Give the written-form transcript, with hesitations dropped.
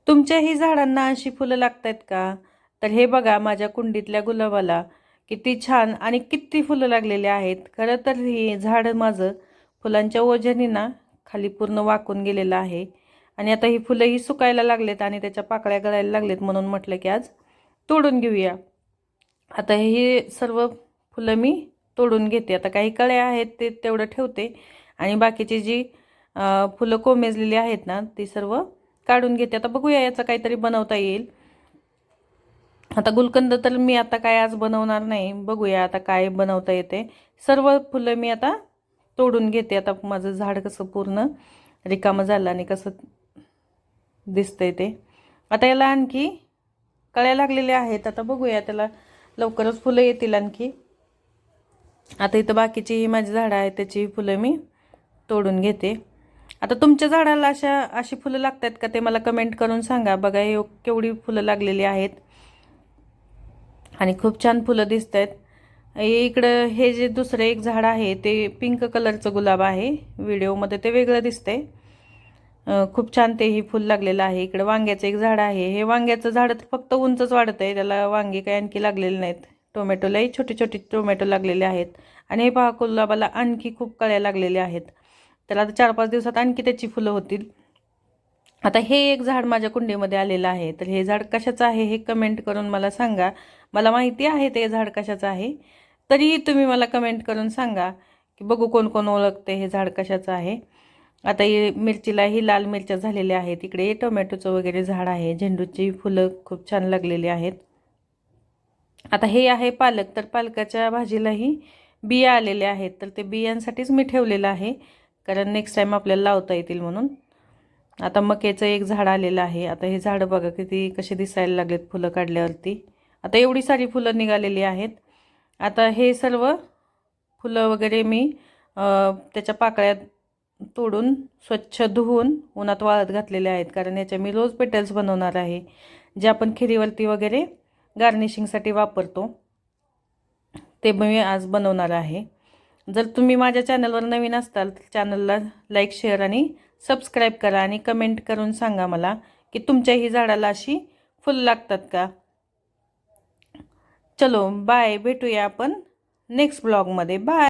तुमच्याही झाडांना अशी फुलं लागतात का? तर हे बघा माझ्या कुंडीतल्या गुलाबाला किती छान आणि किती फुलं लागलेली आहेत. खरं तर हे झाड माझं फुलांच्या ओझ्याने ना खाली पूर्ण वाकून गेलेलं आहे आणि आता ही फुलंही सुकायला लागलेत आणि त्याच्या पाकळ्या गळायला लागलेत, म्हणून म्हटलं की आज तोडून घेऊया. आता हे सर्व फुलं मी तोडून घेते. आता काही कळ्या आहेत ते तेवढं ठेवते आणि बाकीची जी फुलं कोमेजलेली आहेत ना ती सर्व काढून घेते. आता बघूया याचं काहीतरी बनवता येईल. आता गुलकंद तर मी आता काय आज बनवणार नाही, बघूया आता काय बनवता येते. सर्व फुलं मी आता तोडून घेते. आता माझं झाड कसं पूर्ण रिकामं झालं आणि कसं दिसतंय ते. आता याला आणखी कळ्या लागलेल्या आहेत. आता बघूया त्याला लवकरच फुलं येतील आणखी. आता इथं बाकीची ही माझी झाडं आहेत त्याची फुलं मी तोडून घेते. आता तुमच्या झाडाला अशी फुलं लागतात का ते मला कमेंट करून सांगा. बघा हे केवढी फुलं लागलेली आहेत आणि खूप छान फुलं दिसत आहेत. इकडं हे जे दुसरं एक झाड आहे ते पिंक कलरचं गुलाब आहे, व्हिडिओमध्ये ते वेगळं दिसतंय. खूप छान तेही फुल लागलेलं आहे. इकडं वांग्याचं एक झाड आहे. हे वांग्याचं झाड फक्त उंचच वाढत आहे, त्याला वांगी काही आणखी लागलेले नाहीत. टोमॅटोलाही छोटे छोटे टोमॅटो लागलेले आहेत आणि हे पहा गुलाबाला आणखी खूप कळ्या लागलेल्या आहेत. त्याला आता 4-5 दिवसात आणखी त्याची फुलं होतील. आता हे एक झाड माझ्या कुंडीमध्ये आलेलं आहे. तर हे झाड कशाचं आहे हे कमेंट करून मला सांगा. मला माहिती आहे ते झाड कशाचं आहे, तरीही तुम्ही मला कमेंट करून सांगा की बघू कोण कोण ओळखते हे झाड कशाचं आहे. आता हे मिरचीलाही लाल मिरच्या झालेल्या आहेत. इकडे टोमॅटोचं वगैरे झाड आहे. झेंडूची फुलं खूप छान लागलेली आहेत. आता हे आहे पालक. तर पालकाच्या भाजीलाही बिया आलेल्या आहेत, तर ते बियांसाठीच मी ठेवलेलं आहे, कारण नेक्स्ट टाईम आपल्याला लावता येतील म्हणून. आता मक्याचं एक झाड आलेलं आहे. आता हे झाड बघा किती कसे दिसायला लागलेत फुलं काढल्यावरती. आता एवढी सारी फुलं निघालेली आहेत. आता हे सर्व फुलं वगैरे मी त्याच्या पाकळ्या तोडून स्वच्छ धुवून उन्हात वाळत घातलेले आहेत, कारण याच्या मी रोज पेटल्स बनवणार आहे, जे आपण खिरीवरती वगैरे गार्निशिंगसाठी वापरतो, ते मी आज बनवणार आहे. जर तुम्ही माझ्या चॅनलवर नवीन असताल तर चॅनलला लाईक, शेअर आणि सबस्क्राईब करा आणि कमेंट करून सांगा मला की तुमच्याही झाडाला अशी फुलं लागतात का. चलो बाय, भेटूया आपण नेक्स्ट ब्लॉगमध्ये. बाय.